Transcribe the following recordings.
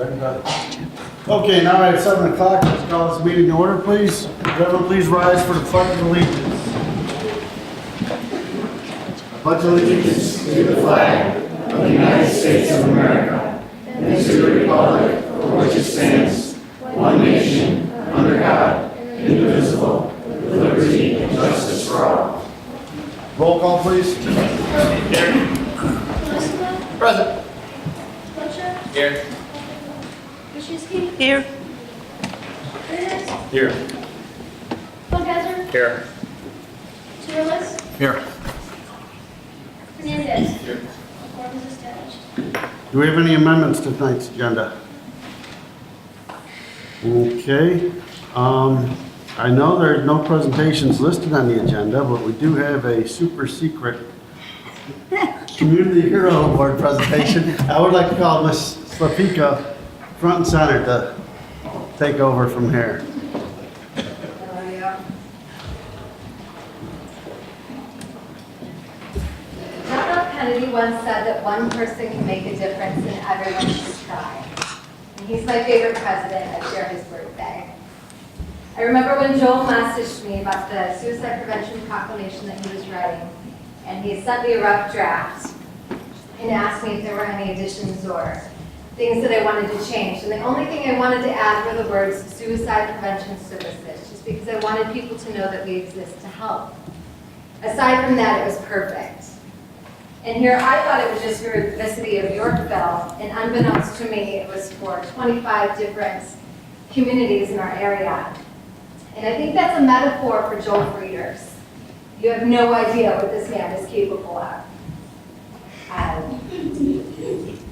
Okay, now at 7 o'clock, let's call this meeting to order, please. Everyone, please rise for the pledge of allegiance. Pledge allegiance To the flag of the United States of America and to the republic for which it stands, one nation, under God, indivisible, with liberty and justice for all. Roll call, please. Present. Butcher? Here. Krasinski? Here. Curtis? Here. Funkasser? Here. Turles? Here. Hernandez? Here. Quorum is established. Do we have any amendments to tonight's agenda? Okay. I know there's no presentations listed on the agenda, but we do have a super secret Community Hero Award presentation. I would like to call Miss Slepika front and center to take over from here. John F. Kennedy once said that one person can make a difference and everyone should try. And he's my favorite president. I share his birthday. I remember when Joel messaged me about the suicide prevention proclamation that he was writing, and he sent me a rough draft and asked me if there were any additions or things that I wanted to change. And the only thing I wanted to add were the words suicide prevention services, just because I wanted people to know that we exist to help. Aside from that, it was perfect. And here, I thought it was just for the city of Yorkville, and unbeknownst to me, it was for 25 different communities in our area. And I think that's a metaphor for Joel Frieders. You have no idea what this man is capable of.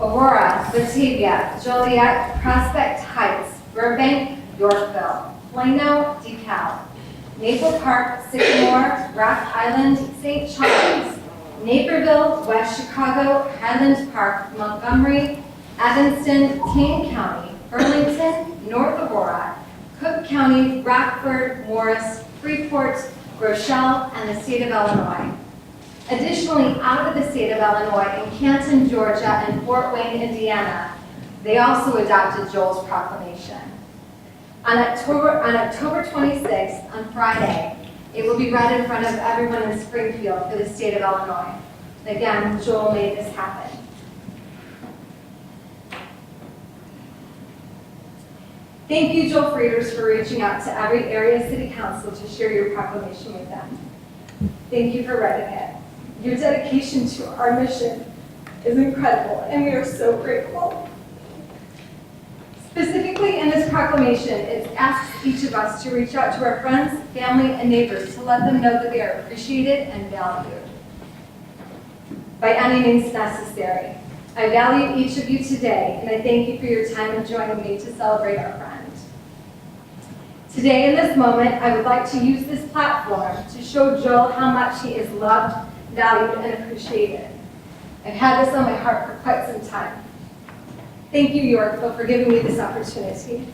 Aurora, Batavia, Joliet, Prospect Heights, Burbank, Yorkville, Plano, DeKalb, Maple Park, Sycamore, Rock Island, St. Charles, Naperville, West Chicago, Highland Park, Montgomery, Evanston, Kane County, Burlington, North Aurora, Cook County, Rockford, Morris, Freeport, Rochelle, and the state of Illinois. Additionally, out of the state of Illinois, in Canton, Georgia, and Fort Wayne, Indiana, they also adopted Joel's proclamation. On October 26th, on Friday, it will be read in front of everyone in Springfield for the state of Illinois. Again, Joel made this happen. Thank you, Joel Frieders, for reaching out to every area city council to share your proclamation with them. Thank you for writing it. Your dedication to our mission is incredible, and we are so grateful. Specifically in this proclamation, it asks each of us to reach out to our friends, family, and neighbors to let them know that they are appreciated and valued by any means necessary. I value each of you today, and I thank you for your time in joining me to celebrate our friend. Today, in this moment, I would like to use this platform to show Joel how much he is loved, valued, and appreciated. I've had this on my heart for quite some time. Thank you, Yorkville, for giving me this opportunity.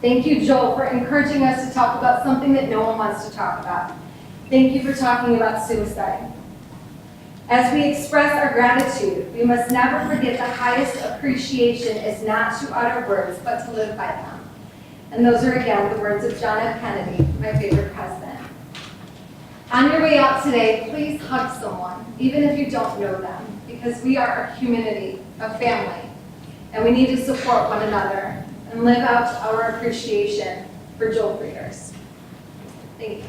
Thank you, Joel, for encouraging us to talk about something that no one wants to talk about. Thank you for talking about suicide. As we express our gratitude, we must never forget the highest appreciation is not to utter words, but to live by them. And those are, again, the words of John F. Kennedy, my favorite president. On your way out today, please hug someone, even if you don't know them, because we are a community, a family, and we need to support one another and live out our appreciation for Joel Frieders. Thank you.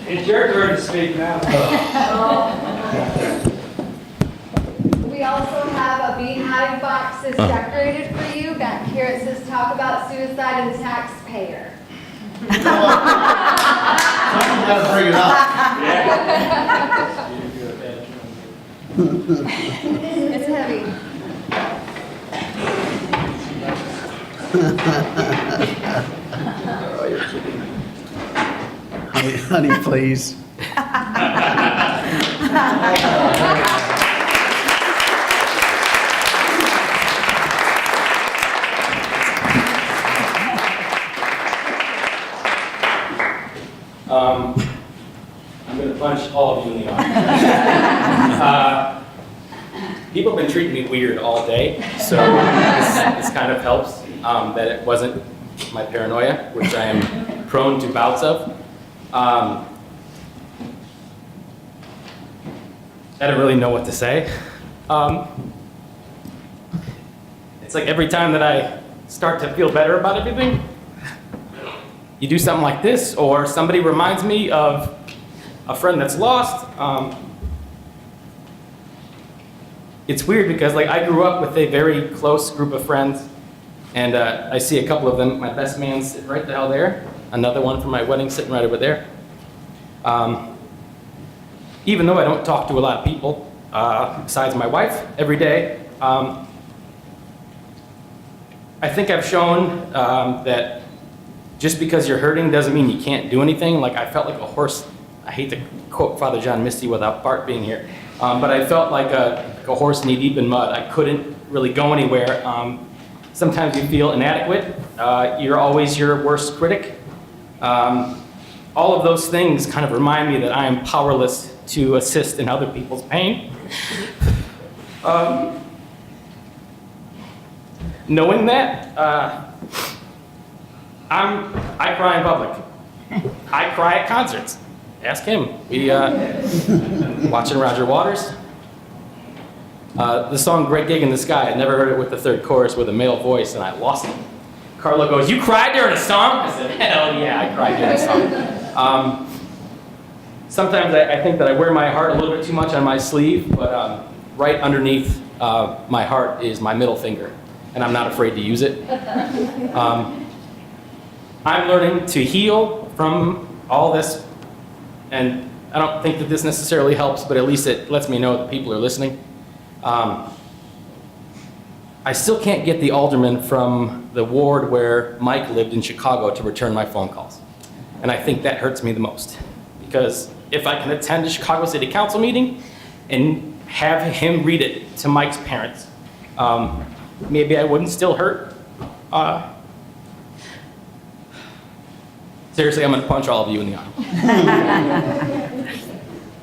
It's your turn to speak now. We also have a beehive boxes decorated for you. Back here it says, talk about suicide and taxpayer. Someone's got to bring it up. It's heavy. Oh, you're kidding. Honey, please. I'm going to punch all of you in the eye. People have been treating me weird all day, so this kind of helps that it wasn't my paranoia, which I am prone to bouts of. I don't really know what to say. It's like every time that I start to feel better about everything, you do something like this, or somebody reminds me of a friend that's lost. It's weird because like I grew up with a very close group of friends, and I see a couple of them. My best man's sitting right the hell there. Another one from my wedding sitting right over there. Even though I don't talk to a lot of people, besides my wife, every day, I think I've shown that just because you're hurting doesn't mean you can't do anything. Like I felt like a horse. I hate to quote Father John Misty without Bart being here, but I felt like a horse knee deep in mud. I couldn't really go anywhere. Sometimes you feel inadequate. You're always your worst critic. All of those things kind of remind me that I am powerless to assist in other people's pain. Knowing that, I cry in public. I cry at concerts. Ask him. We watching Roger Waters. The song "Great Gig in the Sky." I never heard it with the third chorus with a male voice, and I lost it. Carlo goes, "You cried during a song?" I said, "Hell yeah, I cried during a song." Sometimes I think that I wear my heart a little bit too much on my sleeve, but right underneath my heart is my middle finger, and I'm not afraid to use it. I'm learning to heal from all this, and I don't think that this necessarily helps, but at least it lets me know that people are listening. I still can't get the alderman from the ward where Mike lived in Chicago to return my phone calls. And I think that hurts me the most. Because if I can attend a Chicago City Council meeting and have him read it to Mike's parents, maybe I wouldn't still hurt. Seriously, I'm going to punch all of you in the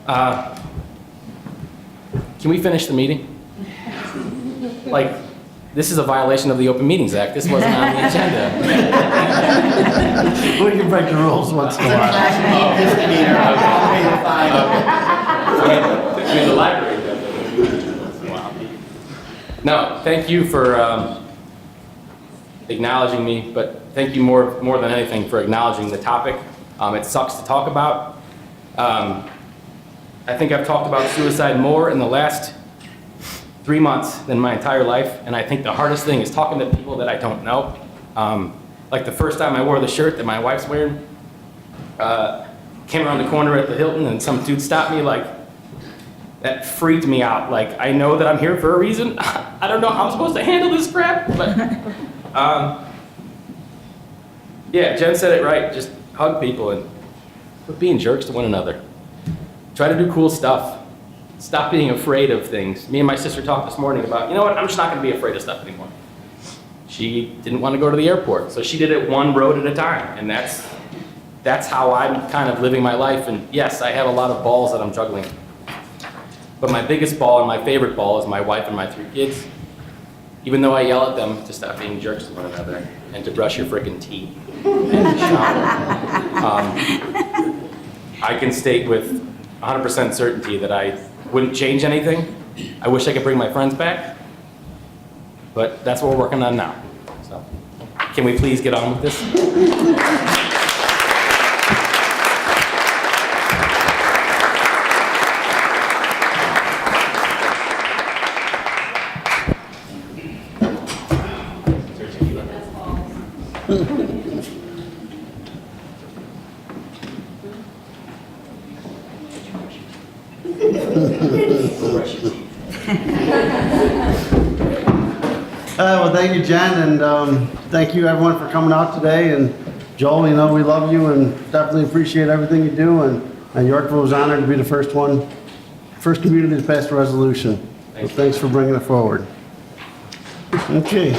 eye. Can we finish the meeting? Like, this is a violation of the Open Meetings Act. This wasn't on the agenda. We can break the rules once in a while. I mean, the library does it. Wow. No, thank you for acknowledging me, but thank you more than anything for acknowledging the topic. It sucks to talk about. I think I've talked about suicide more in the last 3 months than my entire life, and I think the hardest thing is talking to people that I don't know. Like the first time I wore the shirt that my wife's wearing, came around the corner at the Hilton and some dude stopped me, like, that freaked me out. Like, I know that I'm here for a reason. I don't know how I'm supposed to handle this crap, but yeah, Jen said it right. Just hug people and quit being jerks to one another. Try to do cool stuff. Stop being afraid of things. Me and my sister talked this morning about, you know what, I'm just not going to be afraid of stuff anymore. She didn't want to go to the airport, so she did it one road at a time, and that's how I'm kind of living my life. And yes, I have a lot of balls that I'm juggling. But my biggest ball and my favorite ball is my wife and my 3 kids. Even though I yell at them to stop being jerks to one another and to brush your frickin' teeth and shower. I can state with 100% certainty that I wouldn't change anything. I wish I could bring my friends back, but that's what we're working on now. So, can we please get on with this? Well, thank you, Jen, and thank you everyone for coming out today. And Joel, you know we love you and definitely appreciate everything you do. And Yorkville was honored to be the first community to pass a resolution. So thanks for bringing it forward. Okay.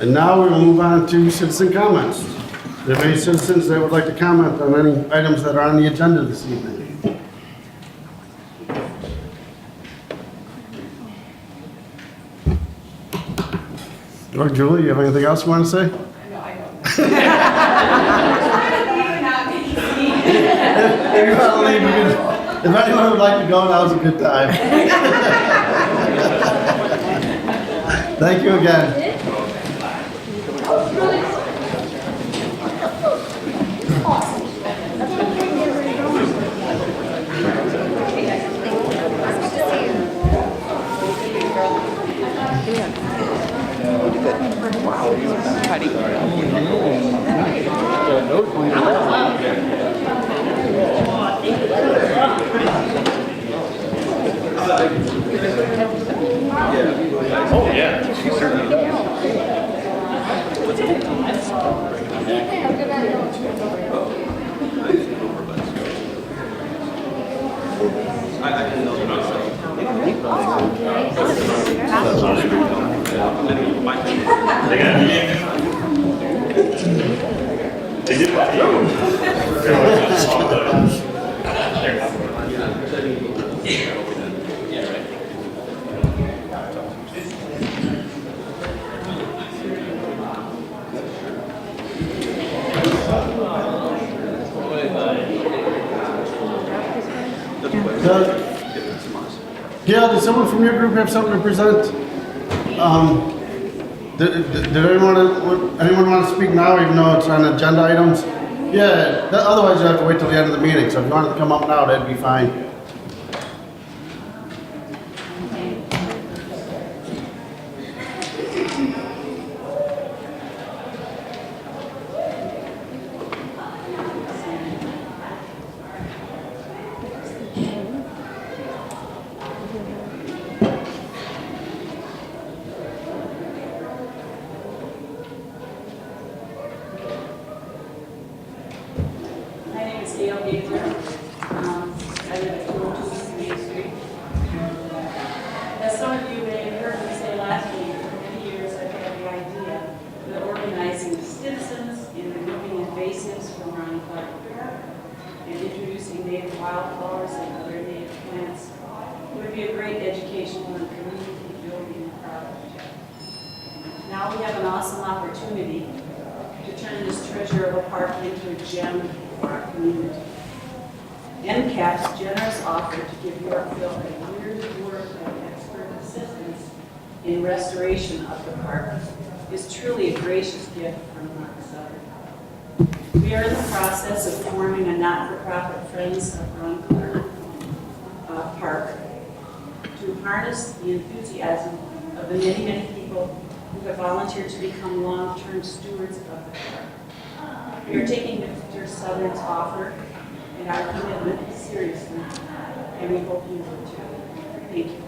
And now we will move on to citizen comments. Are there any citizens that would like to comment on any items that are on the agenda this evening? Or Julie, you have anything else you want to say? No, I don't. If you want to leave, you can- if anyone would like to go, now's a good time. Thank you again. Oh, yeah, she certainly does. They did that. Gail, did someone from your group have something to present? Did anyone want to speak now, even though it's on agenda items? Yeah, otherwise you have to wait till the end of the meeting, so if you wanted to come up now, that'd be fine. My name is Gail Gaither. I live at 202 Main Street. As some of you may have heard me say last week, for many years I've had the idea that organizing citizens in removing invasives from around Clark and introducing native wildflowers and other native plants would be a great educational and community building project. Now we have an awesome opportunity to turn this treasure of a park into a gem for our community. NCAP's generous offer to give Yorkville a year's worth of expert assistance in restoration of the park is truly a gracious gift from Mark Sutter. We are in the process of forming a not-for-profit Friends of Ron Clark Park to harness the enthusiasm of the many, many people who have volunteered to become long-term stewards of the park. We are taking Mr. Southern's offer and our commitment seriously, and we hope you will too. Thank you.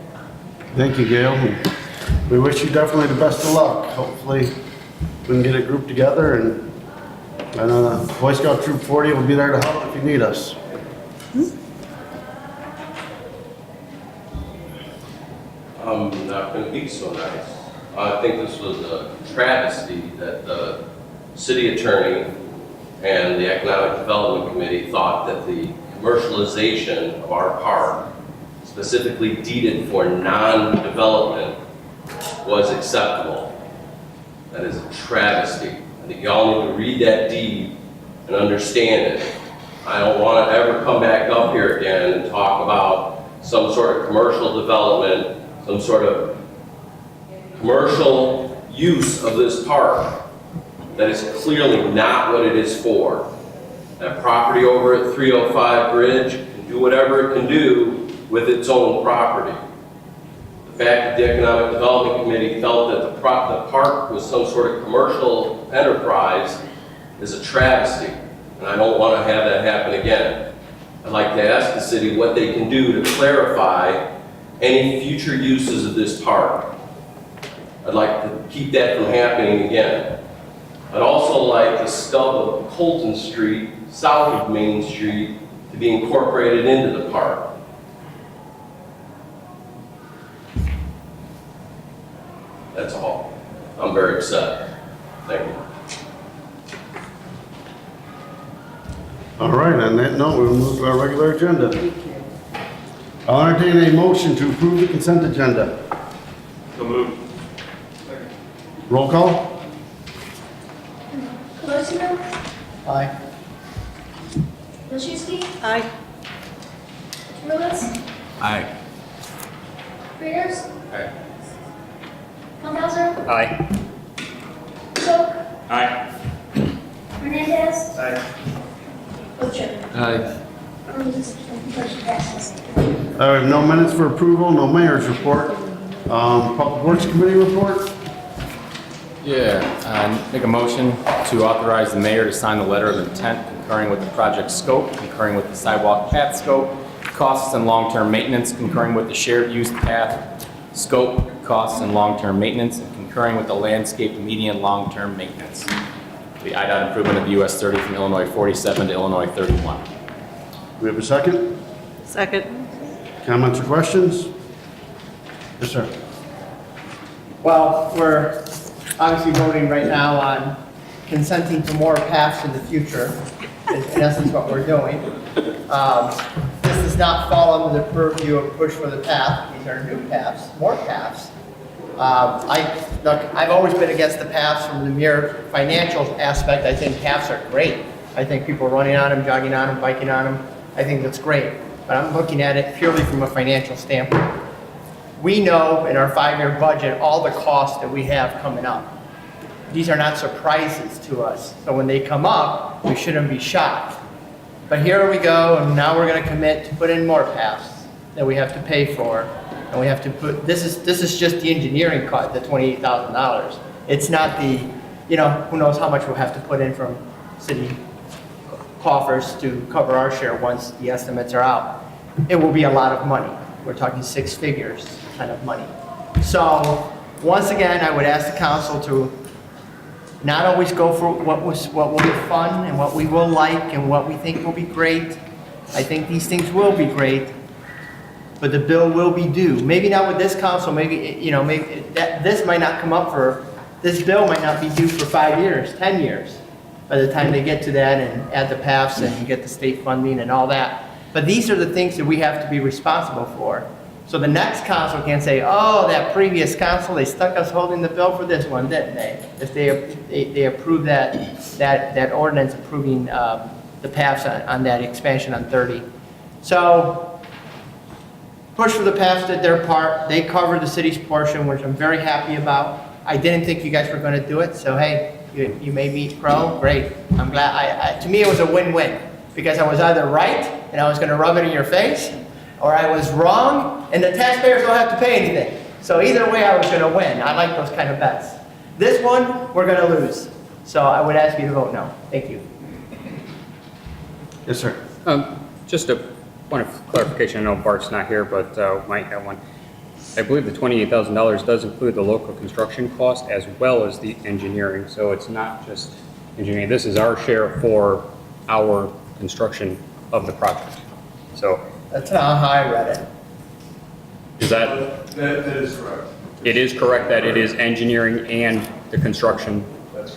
Thank you, Gail. We wish you definitely the best of luck. Hopefully, we can get a group together, and I know the Boy Scout Troop 40 will be there to help if you need us. I'm not going to be so nice. I think this was a travesty that the city attorney and the Economic Development Committee thought that the commercialization of our park, specifically deeded for non-development, was acceptable. That is a travesty. I think y'all need to read that deed and understand it. I don't want to ever come back up here again and talk about some sort of commercial development, some sort of commercial use of this park that is clearly not what it is for. That property over at 305 Bridge can do whatever it can do with its own property. The fact that the Economic Development Committee felt that the park was some sort of commercial enterprise is a travesty, and I don't want to have that happen again. I'd like to ask the city what they can do to clarify any future uses of this park. I'd like to keep that from happening again. I'd also like the stub of Colton Street, south of Main Street, to be incorporated into the park. That's all. I'm very upset. Thank you. All right, on that note, we'll move to our regular agenda. I'll entertain a motion to approve the consent agenda. So moved. Roll call? Colosimo, Aye. Wilczewski, Aye. Rulis, Aye. Peters, Aye. Funkhauser, Aye. Schock, Aye. Hernandez, Aye. Ocher. Aye. Motion passes. I have no minutes for approval, no mayor's report. Public Works Committee report? Yeah, make a motion to authorize the mayor to sign the letter of intent concurring with the project scope, concurring with the sidewalk path scope, costs and long-term maintenance, concurring with the shared use path scope, costs and long-term maintenance, and concurring with the landscape median long-term maintenance. The IDOT improvement of US 30 from Illinois 47 to Illinois 31. We have a second? Second. Comments or questions? Yes, sir. Well, we're obviously voting right now on consenting to more paths in the future, is in essence what we're doing. This does not fall under the purview of push for the path. These are new paths, more paths. Look, I've always been against the paths from the mere financial aspect. I think paths are great. I think people running on them, jogging on them, biking on them, I think that's great. But I'm looking at it purely from a financial standpoint. We know in our 5-year budget all the costs that we have coming up. These are not surprises to us. So when they come up, we shouldn't be shocked. But here we go, and now we're going to commit to put in more paths that we have to pay for. And we have to put, this is just the engineering cost, the $28,000. It's not the, who knows how much we'll have to put in from city coffers to cover our share once the estimates are out. It will be a lot of money. We're talking 6 figures kind of money. So once again, I would ask the council to not always go for what will be fun and what we will like and what we think will be great. I think these things will be great, but the bill will be due. Maybe not with this council, maybe this might not come up for, this bill might not be due for 5 years, 10 years, by the time they get to that and add the paths and get the state funding and all that. But these are the things that we have to be responsible for. So the next council can say, oh, that previous council, they stuck us holding the bill for this one, didn't they? If they approved that ordinance approving the paths on that expansion on 30. So push for the paths did their part. They covered the city's portion, which I'm very happy about. I didn't think you guys were going to do it, so hey, you made me pro, great. I'm glad. To me, it was a win-win because I was either right and I was going to rub it in your face, or I was wrong and the taxpayers don't have to pay anything. So either way, I was going to win. I like those kind of bets. This one, we're going to lose. So I would ask you to vote no. Thank you. Yes, sir. Just a point of clarification, I know Bart's not here, but might have one. I believe the $28,000 does include the local construction cost as well as the engineering, so it's not just engineering. This is our share for our construction of the project. So That's not how I read it. is that? That is correct. It is correct that it is engineering and the construction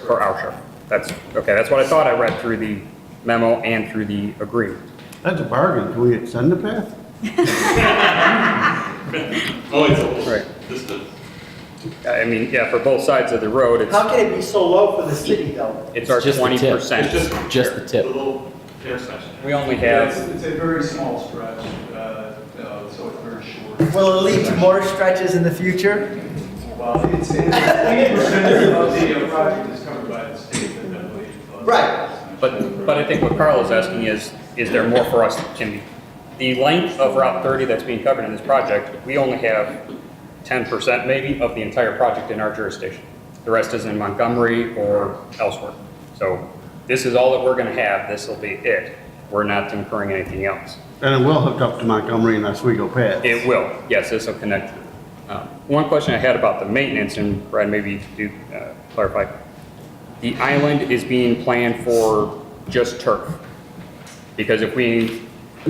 for our share. That's, okay, that's what I thought I read through the memo and through the agreement. That's a bargain. Can we extend the path? Only it's a little Right. distant. I mean, yeah, for both sides of the road, How can it be so low for the city though? it's our Just the tip. 20%. Just the The tip. little intersection. We only Yeah, have, it's a very small stretch, so it's very short. Will it lead to more stretches in the future? Well, it's 80% of the project is covered by the state, and I believe. Right. but I think what Carl is asking is there more for us? Can the length of Route 30 that's being covered in this project, we only have 10% maybe of the entire project in our jurisdiction. The rest is in Montgomery or elsewhere. So this is all that we're going to have. This will be it. We're not incurring anything else. And it will hook up to Montgomery and Oswego Pass. It will, yes, this will connect. One question I had about the maintenance, and Brad, maybe you could clarify. The island is being planned for just turf. Because if we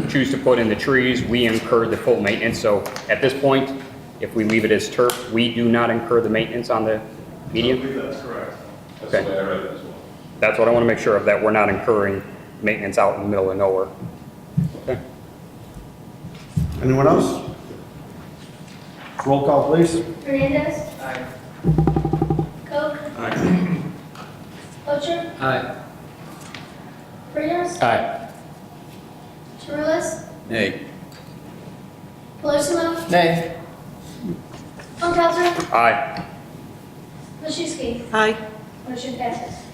choose to put in the trees, we incur the full maintenance. So at this point, if we leave it as turf, we do not incur the maintenance on the median? I believe that's correct. That's Okay. the way I read it as well. That's what I want to make sure of, that we're not incurring maintenance out in the middle of nowhere. Okay. Anyone else? Roll call, please. Hernandez. Cook. Butcher. Aye. Rios. Aye. Chirilis. Nay. Paulson. Nay. Funkelsser. Aye. Machuski. Aye. Motion passes.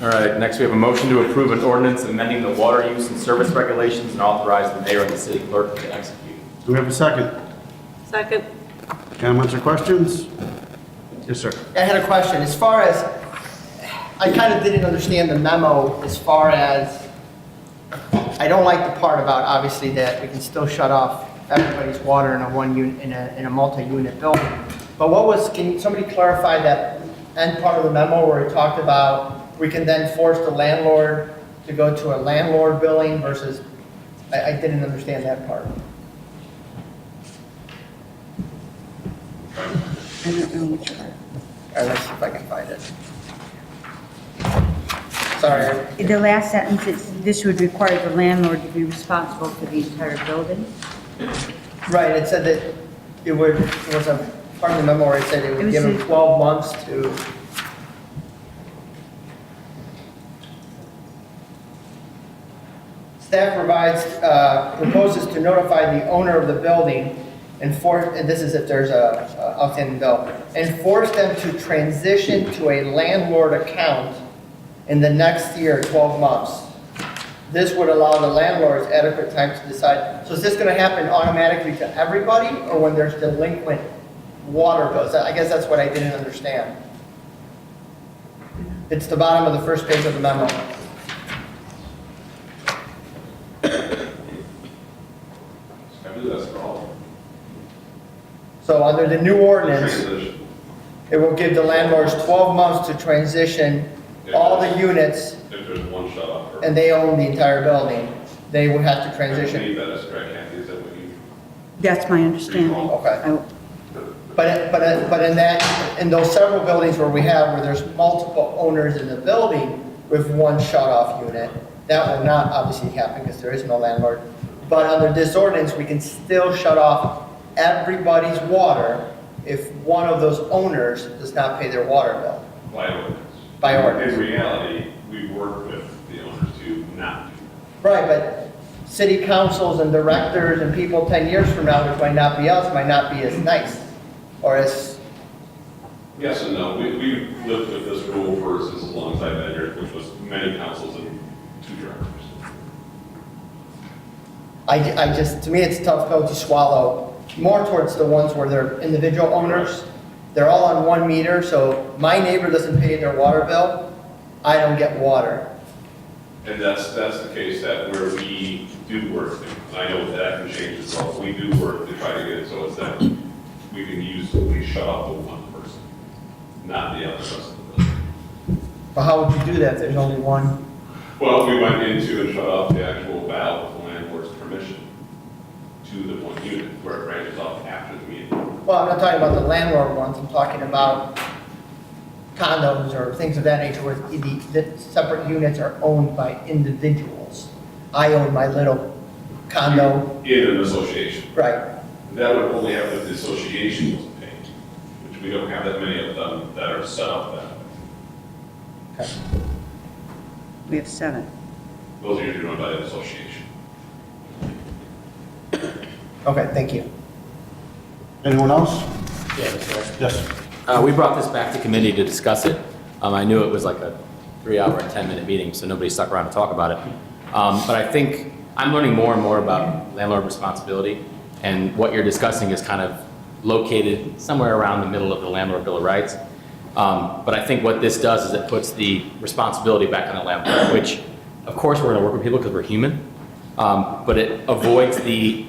All right, next we have a motion to approve an ordinance amending the water use and service regulations and authorize the mayor and the city clerk to execute. Do we have a second? Second. Comments or questions? Yes, sir. I had a question. As far as, I kind of didn't understand the memo as far as, I don't like the part about obviously that we can still shut off everybody's water in a one unit, in a multi-unit building. But what was, can somebody clarify that end part of the memo where it talked about we can then force the landlord to go to a landlord billing versus, I didn't understand that part. I don't know which part. All right, let's see if I can find it. Sorry. The last sentence is, this would require the landlord to be responsible for the entire building. Right, it said that it would, it was a part of the memo where it said it It would was give him the- 12 months to. Staff proposes to notify the owner of the building and this is if there's a outstanding bill, and force them to transition to a landlord account in the next year, 12 months. This would allow the landlords adequate time to decide. So is this going to happen automatically to everybody, or when there's delinquent water bills? I guess that's what I didn't understand. It's the bottom of the first page of the memo. I believe that's for all. So under the new ordinance, Transition. it will give the landlords 12 months to transition all the units, If there's one shut off. or- and they own the entire building. They would have to I transition. believe that is correct, Kathy, is that what you? That's my understanding. Okay. I- But in those several buildings where there's multiple owners in the building with one shut-off unit, that will not obviously happen because there is no landlord. But under this ordinance, we can still shut off everybody's water if one of those owners does not pay their water bill. By ordinance. By ordinance. In reality, we work with the owners to not do Right, but city councils and directors and people 10 years from now, which might not be us, might not be as nice or as, that. Yes and no, we lived with this rule for since as long as I've been here, which was many councils and 2 directors. I just, to me, it's a tough pill to swallow, more towards the ones where they're individual owners. They're all on one meter, so my neighbor doesn't pay their water bill, I don't get water. And that's the case that where we do work, and I know that can change as well, we do work to try to get it so it's that we can we shut off the one person, not the other rest of the building. But how would you do that if there's only one? Well, we went into and shut off the actual valve with the landlord's permission to the one unit where it branches off after the meeting. Well, I'm not talking about the landlord ones, I'm talking about condos or things of that nature where the separate units are owned by individuals. I own my little condo, In an association. right? That would only happen if the association wasn't paid, which we don't have that many of them that are set up that way. We have 7. Those are usually run by the association. Okay, thank you. Anyone else? Yeah, Mr. Mayor. Yes. We brought this back to committee to discuss it. I knew it was like a 3-hour and 10-minute meeting, so nobody stuck around to talk about it. But I think I'm learning more and more about landlord responsibility, and what you're discussing is kind of located somewhere around the middle of the Landlord Bill of Rights. But I think what this does is it puts the responsibility back on the landlord, which Of course, we're gonna work with people because we're human, but it avoids the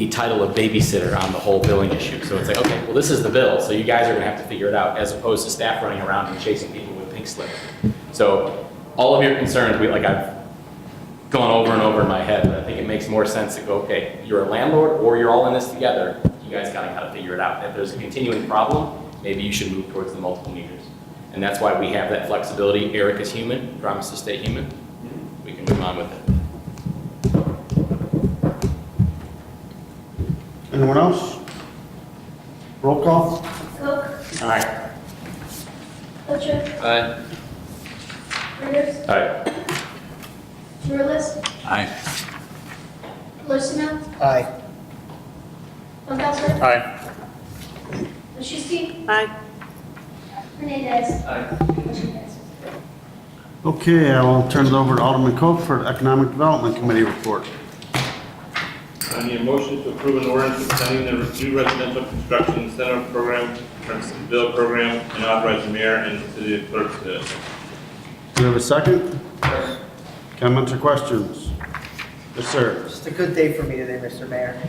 title of babysitter on the whole billing issue. So it's like, okay, well, this is the bill, so you guys are gonna have to figure it out, as opposed to staff running around and chasing people with pink slip. So all of your concerns, I've gone over and over in my head, but I think it makes more sense to go, okay, you're a landlord or you're all in this together, you guys gotta figure it out. If there's a continuing problem, maybe you should move towards the multiple meters. And that's why we have that flexibility. Eric is human, promised to stay human. We can move on with it. Anyone else? Roll call? Cook, All right. Butcher, Aye. Peters, All right. Rulis, Aye. Luciano, Aye. Funkelsler, Aye. Machuski, Aye. Hernandez. Aye. Motion passes. Okay, I'll turn it over to Alderman Cope for the Economic Development Committee report. I need a motion to approve an ordinance extending the new residential construction incentive program, bill program, and authorize the mayor and the city clerk to do it. Do we have a second? Comments or questions? Yes, sir. Just a good day for me today, Mr. Mayor.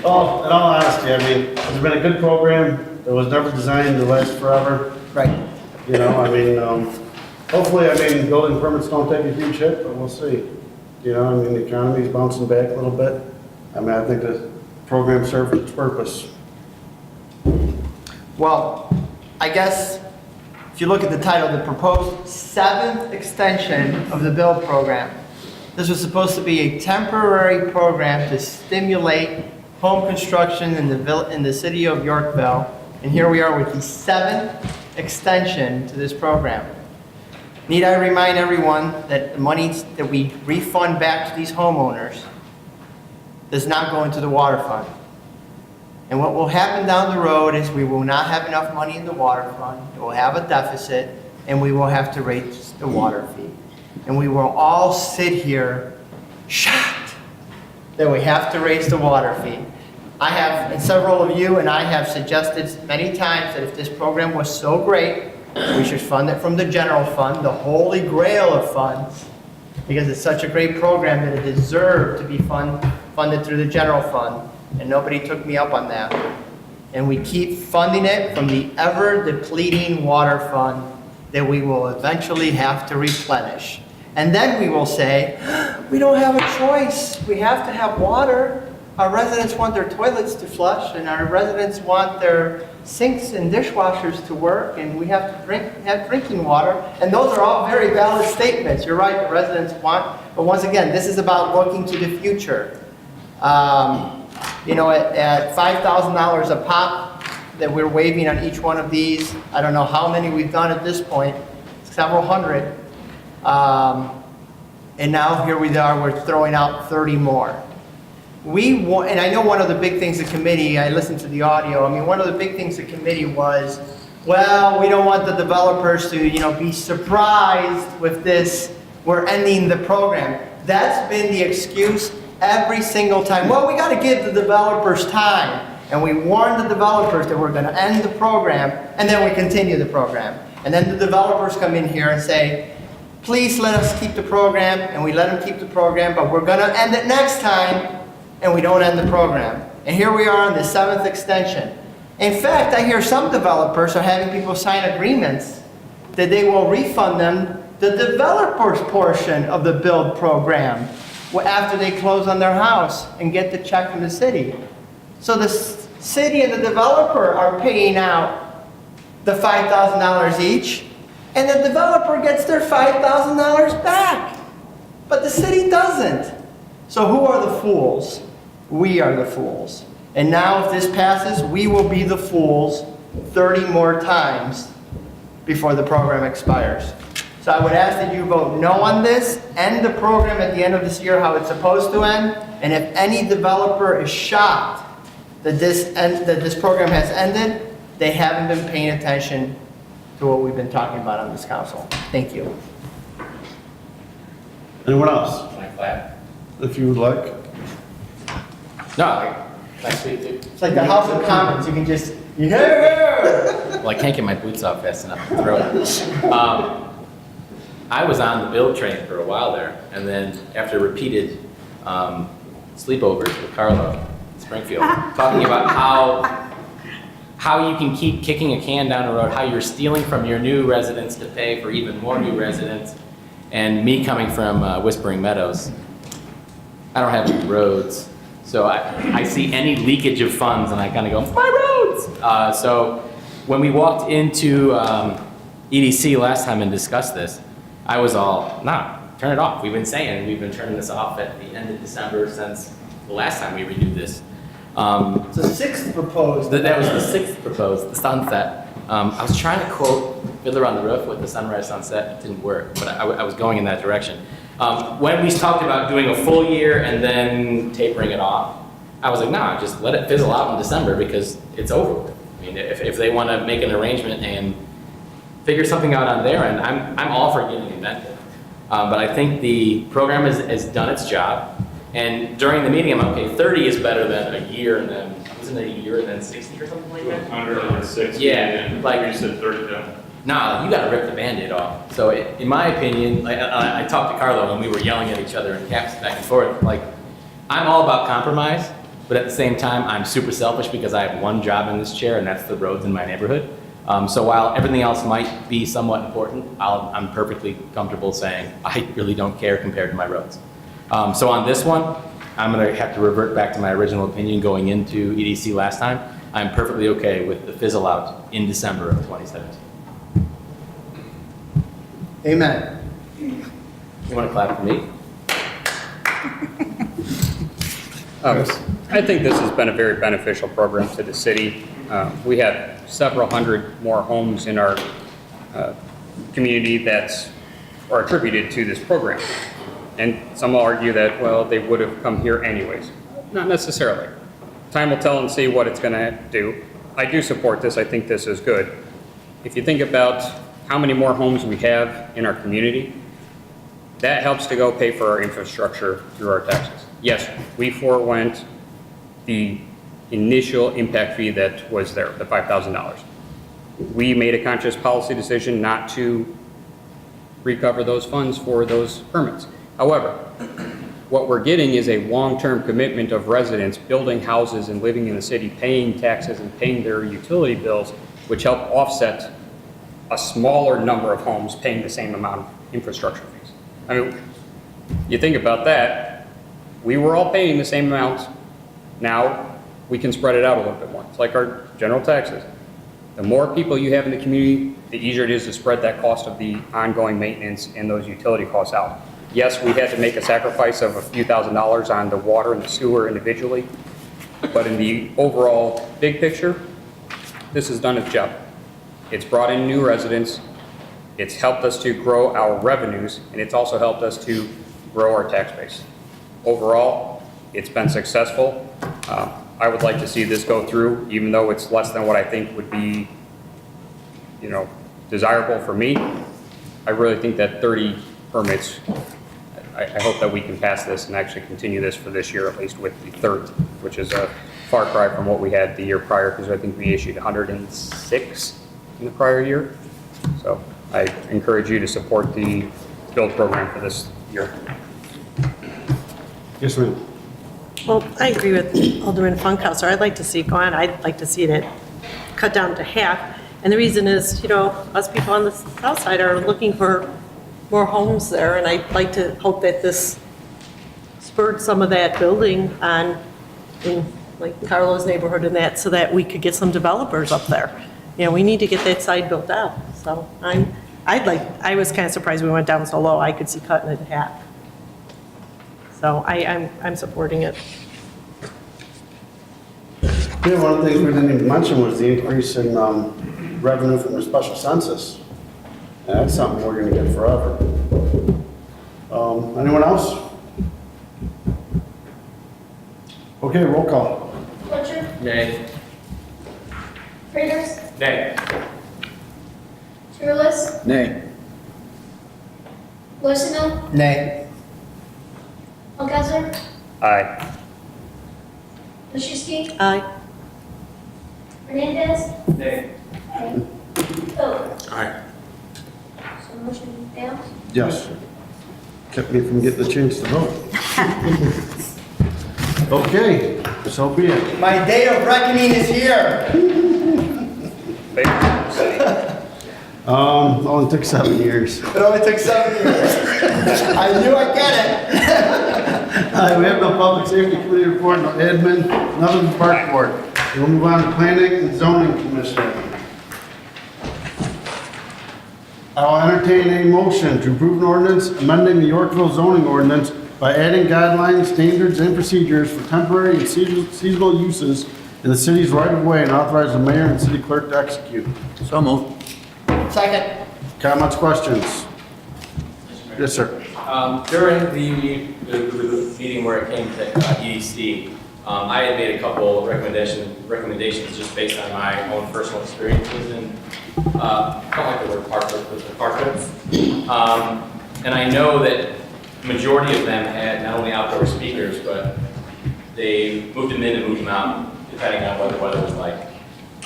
Oh, in all honesty, I mean, it's been a good program. It was never designed to last forever. Right. You know, I mean, hopefully, I mean, building permits don't take a huge hit, but we'll see. You know, I mean, the economy's bouncing back a little bit. I mean, I think the program served its purpose. Well, I guess if you look at the title, the proposed 7th extension of the build program. This was supposed to be a temporary program to stimulate home construction in the city of Yorkville. And here we are with the 7th extension to this program. Need I remind everyone that the money that we refund back to these homeowners does not go into the water fund. And what will happen down the road is we will not have enough money in the water fund, it will have a deficit, and we will have to raise the water fee. And we will all sit here shocked that we have to raise the water fee. I have, and several of you and I have suggested many times that if this program was so great, we should fund it from the general fund, the holy grail of funds, because it's such a great program that it deserved to be funded through the general fund, and nobody took me up on that. And we keep funding it from the ever-depleting water fund that we will eventually have to replenish. And then we will say, we don't have a choice. We have to have water. Our residents want their toilets to flush, and our residents want their sinks and dishwashers to work, and we have to have drinking water. And those are all very valid statements. You're right, the residents want, but once again, this is about looking to the future. You know, at $5,000 a pop that we're waiving on each one of these, I don't know how many we've done at this point, several hundred. And now here we are, we're throwing out 30 more. And I know one of the big things the committee, I listened to the audio, I mean, one of the big things the committee was, well, we don't want the developers to, you know, be surprised with this, we're ending the program. That's been the excuse every single time. Well, we got to give the developers time. And we warn the developers that we're going to end the program, and then we continue the program. And then the developers come in here and say, please let us keep the program, and we let them keep the program, but we're going to end it next time, and we don't end the program. And here we are on the 7th extension. In fact, I hear some developers are having people sign agreements that they will refund them the developer's portion of the build program after they close on their house and get the check from the city. So the city and the developer are paying out the $5,000 each, and the developer gets their $5,000 back. But the city doesn't. So who are the fools? We are the fools. And now if this passes, we will be the fools 30 more times before the program expires. So I would ask that you vote no on this, end the program at the end of this year how it's supposed to end, and if any developer is shocked that this program has ended, they haven't been paying attention to what we've been talking about on this council. Thank you. Anyone else? Can I clap? If you would like. No, can I speak too? It's like the House of Commons, you can just, yeah! Well, I can't get my boots off fast enough to throw it. I was on the build train for a while there, and then after repeated sleepovers with Carlo in Springfield, talking about how you can keep kicking a can down the road, how you're stealing from your new residents to pay for even more new residents, and me coming from Whispering Meadows, I don't have any roads, so I see any leakage of funds and I kind of go, my roads! So when we walked into EDC last time and discussed this, I was all, nah, turn it off. We've been turning this off at the end of December since the last time we renewed this. It's the sixth proposed. That was the sixth proposed, the sunset. I was trying to quote Fiddler on the Roof with the sunrise sunset. It didn't work, but I was going in that direction. When we talked about doing a full year and then tapering it off, I was like, nah, just let it fizzle out in December because it's over with. I mean, if they want to make an arrangement and figure something out on their end, I'm all for getting inventive. But I think the program has done its job. And during the meeting, I'm okay, 30 is better than a year and then, wasn't it a year and then 60 or something like that? 160. Yeah, And like- you said 30 down. Nah, you gotta rip the Band-Aid off. So in my opinion, like, I talked to Carlo and we were yelling at each other in caps back and forth. Like, I'm all about compromise, but at the same time, I'm super selfish because I have one job in this chair and that's the roads in my neighborhood. So while everything else might be somewhat important, I'm perfectly comfortable saying, I really don't care compared to my roads. So on this one, I'm gonna have to revert back to my original opinion going into EDC last time. I'm perfectly okay with the fizzle out in December of 2017. Amen. You wanna clap for me? I think this has been a very beneficial program to the city. We have several hundred more homes in our community that are attributed to this program. And some will argue that, well, they would have come here anyways. Not necessarily. Time will tell and see what it's going to do. I do support this. I think this is good. If you think about how many more homes we have in our community, that helps to go pay for our infrastructure through our taxes. Yes, we forewent the initial impact fee that was there, the $5,000. We made a conscious policy decision not to recover those funds for those permits. However, what we're getting is a long-term commitment of residents building houses and living in the city, paying taxes and paying their utility bills, which help offset a smaller number of homes paying the same amount of infrastructure fees. I mean, you think about that, we were all paying the same amount. Now we can spread it out a little bit more. It's like our general taxes. The more people you have in the community, the easier it is to spread that cost of the ongoing maintenance and those utility costs out. Yes, we had to make a sacrifice of a few $1,000s on the water and the sewer individually, but in the overall big picture, this has done its job. It's brought in new residents, it's helped us to grow our revenues, and it's also helped us to grow our tax base. Overall, it's been successful. I would like to see this go through, even though it's less than what I think would be, desirable for me. I really think that 30 permits, I hope that we can pass this and actually continue this for this year, at least with the third, which is a far cry from what we had the year prior, because I think we issued 106 in the prior year. So I encourage you to support the build program for this year. Yes, ma'am. Well, I agree with Alderman Funkhauser. I'd like to see it go on. I'd like to see it cut down to half. And the reason is, us people on the south side are looking for more homes there, and I'd like to hope that this spurred some of that building on in like Carlo's neighborhood and that, so that we could get some developers up there. We need to get that side built out. So I was kind of surprised we went down so low. I could see cutting it in half. So I'm supporting it. Yeah, one of the things we didn't even mention was the increase in revenue from the special census. And that's something we're gonna get forever. Anyone else? Okay, roll call. Butcher, Nay. Peters, Nay. Fearless, Nay. Lucinda, Nay. Funkasser, Aye. Machuski, Aye. Hernandez, Nay. Phillips. Aye. So motion Dale? Yes. Kept me from getting a chance to vote. Okay, so be it. My day of reckoning is here. Only took 7 years. It only took 7 years. I knew I'd get it. All right, we have no public safety committee report, no admin, nothing from park board. We'll move on to planning and zoning commission. I'll entertain a motion to approve an ordinance amending the Yorkville zoning ordinance by adding guidelines, standards, and procedures for temporary and seasonal uses in the city's right-of-way and authorize the mayor and city clerk to execute. So moved. Second. Comments, questions? Yes, sir. During the meeting where it came to EDC, I had made a couple recommendations just based on my own personal experiences and I don't like the word parklets, but the parklets. And I know that the majority of them had not only outdoor speakers, but they moved them in and moved them out, depending on what the weather was like.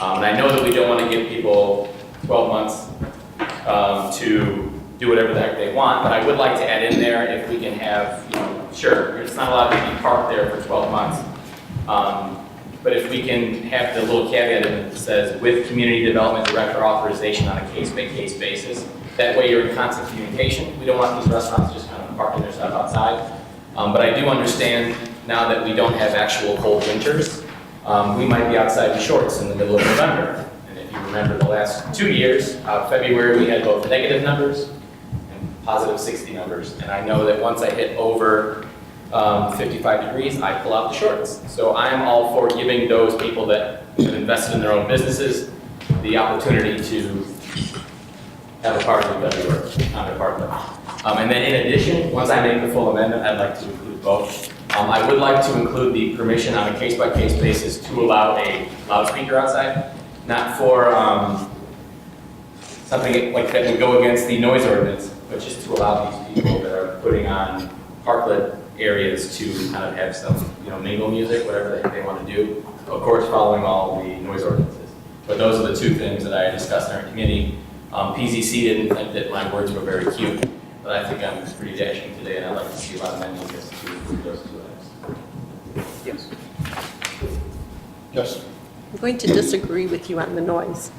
And I know that we don't want to give people 12 months to do whatever the heck they want, but I would like to add in there if we can have, sure, it's not allowed to be parked there for 12 months. But if we can have the little caveat in it that says, with community development director authorization on a case-by-case basis, that way you're in constant communication. We don't want these restaurants just kind of parking their stuff outside. But I do understand now that we don't have actual cold winters, we might be outside in shorts in the middle of November. And if you remember the last 2 years, February we had both negative numbers and positive 60 numbers. And I know that once I hit over 55 degrees, I pull out the shorts. So I'm all for giving those people that have invested in their own businesses the opportunity to have a party everywhere on their park lot. And then in addition, once I make the full amendment, I'd like to include both. I would like to include the permission on a case-by-case basis to allow a loudspeaker outside, not for something like that would go against the noise ordinance, but just to allow these people that are putting on parklet areas to kind of have some, mingle music, whatever they want to do. Of course, following all the noise ordinances. But those are the two things that I discussed in our committee. PZC didn't think that my words were very cute, but I think I'm pretty dashing today, and I'd like to see a lot of amendments to include those two items. Yes. Yes. I'm going to disagree with you on the noise.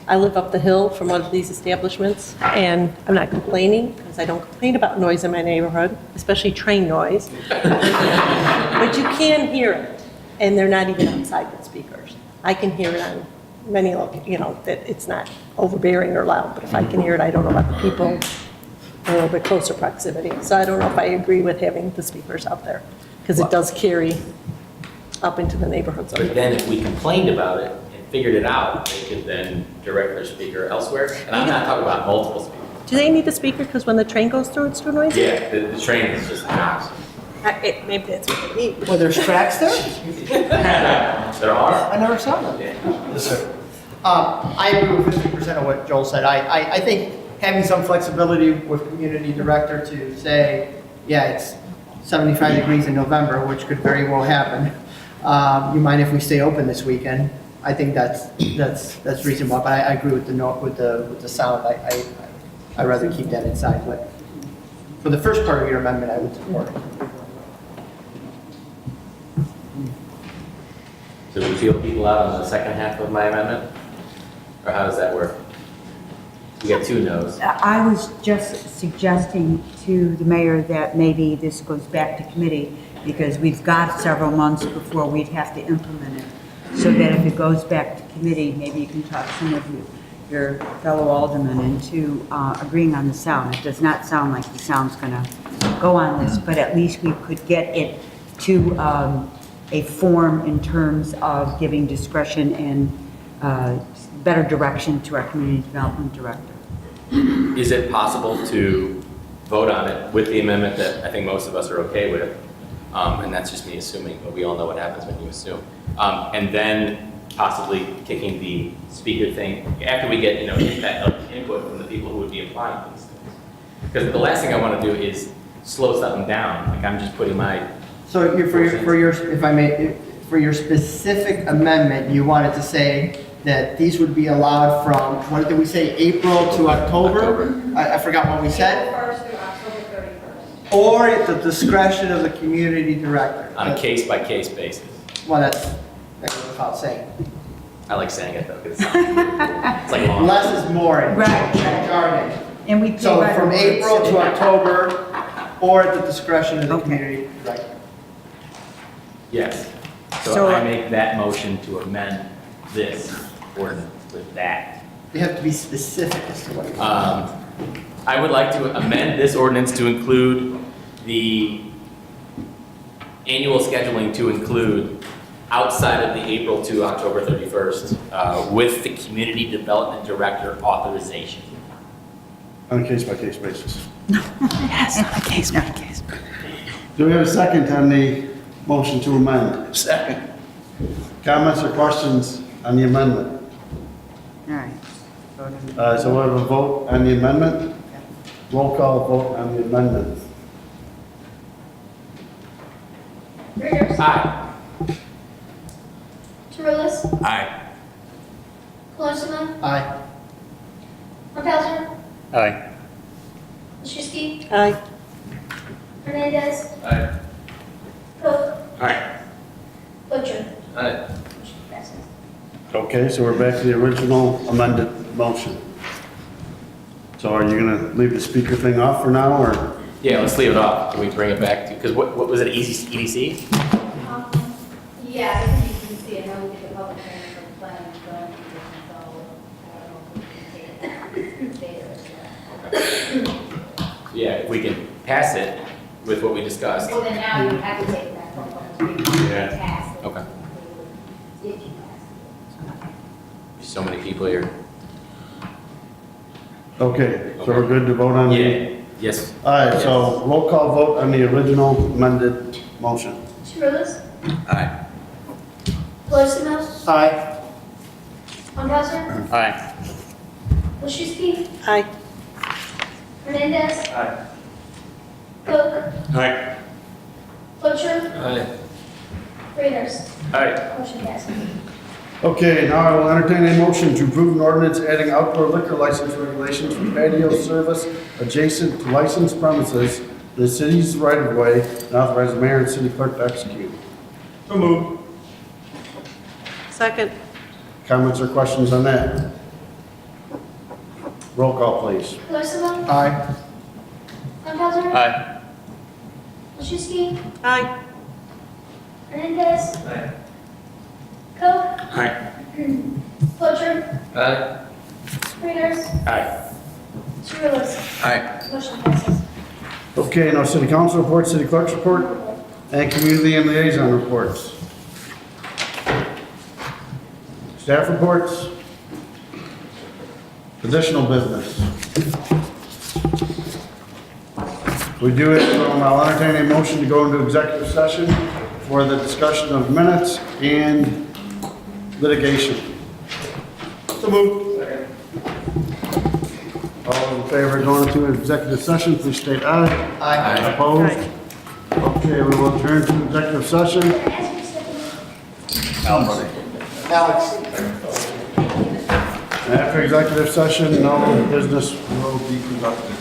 I live up the hill from one of these establishments, and I'm not complaining, because I don't complain about noise in my neighborhood, especially train noise. But you can hear it, and they're not even outside with speakers. I can hear it on many, that it's not overbearing or loud, but if I can hear it, I don't know about the people in a little bit closer proximity. So I don't know if I agree with having the speakers out there, because it does carry up into the neighborhoods. But then if we complained about it and figured it out, they could then direct their speaker elsewhere. And I'm not talking about multiple speakers. Do they need a speaker because when the train goes through, it's too noisy? Yeah, the train is just loud. Maybe that's what they need. Well, there's tracks there? There are. I never saw them. Yeah. Yes, sir. I agree with 50% of what Joel said. I think having some flexibility with community director to say, yeah, it's 75 degrees in November, which could very well happen. You mind if we stay open this weekend? I think that's reasonable, but I agree with the sound. I'd rather keep that inside, but for the first part of your amendment, I would support it. So we feel people out on the second half of my amendment? Or how does that work? We got 2 no's. I was just suggesting to the mayor that maybe this goes back to committee because we've got several months before we'd have to implement it. So that if it goes back to committee, maybe you can talk some of your fellow aldermen into agreeing on the sound. It does not sound like the sound's gonna go on this, but at least we could get it to a form in terms of giving discretion and better direction to our community development director. Is it possible to vote on it with the amendment that I think most of us are okay with? And that's just me assuming, but we all know what happens when you assume. And then possibly kicking the speaker thing after we get, input from the people who would be applying these things. Because the last thing I want to do is slow something down. Like I'm just putting my. So for your specific amendment, you wanted to say that these would be allowed from, what did we say, April to October? I forgot what we said. April 1st through October 31st. Or at the discretion of the community director. On a case-by-case basis. Well, that goes without saying. I like saying it though, because it's like long. Less is more in Right. jargon. And we. So pay by from the word, April so- to October, or at the discretion of the Okay. community director. Yes. So So- I make that motion to amend this ordinance with that. You have to be specific as to what you want. I would like to amend this ordinance to include the annual scheduling to include outside of the April to October 31st, with the community development director authorization. On a case-by-case basis. Yes, on a case by case. Do we have a second on the motion to amend? Second. Comments or questions on the amendment? All right. So we'll have a vote on the amendment? Roll call vote on the amendment. Reuters. Aye. Tourilus. Aye. Colosimo. Aye. Funkelsser. Aye. Lushinsky. Aye. Hernandez. Aye. Cook. Aye. Butcher. Aye. Motion passes. Okay, so we're back to the original amended motion. So are you gonna leave the speaker thing off for now, or? Yeah, let's leave it off. Can we bring it back to, because what was it, EDC? Yeah, I think you can see, I know we did the public hearing for the plan, so I don't know if we can take it later. Yeah, if we can pass it with what we discussed. Well, then now you have to take it back from public hearing. Yeah. Pass it. Okay. If you pass it. So many people here. Okay, so we're good to vote on the? Yeah, yes. All right, so roll call vote on the original amended motion. Tourilus. Aye. Colosimo. Aye. Funkelsser. Aye. Lushinsky. Aye. Hernandez. Aye. Cook. Aye. Butcher. Aye. Reuters. Aye. Motion passes. Okay, now I will entertain a motion to approve an ordinance adding outdoor liquor license regulations for patio service adjacent to licensed premises in the city's right-of-way, and authorize the mayor and city clerk to execute. So moved. Second. Comments or questions on that? Roll call, please. Colosimo. Aye. Funkelsser. Aye. Lushinsky. Aye. Hernandez. Aye. Cook. Aye. Butcher. Aye. Reuters. Aye. Tourilus. Aye. Motion passes. Okay, now city council report, city clerk's report, and community and liaison reports. Staff reports. Additional business. We do it, I'll entertain a motion to go into executive session for the discussion of minutes and litigation. So moved. All in favor of going into executive session, please state aye. Aye. Opposed? Okay, we will turn to executive session. Alex. After executive session, no business will be conducted.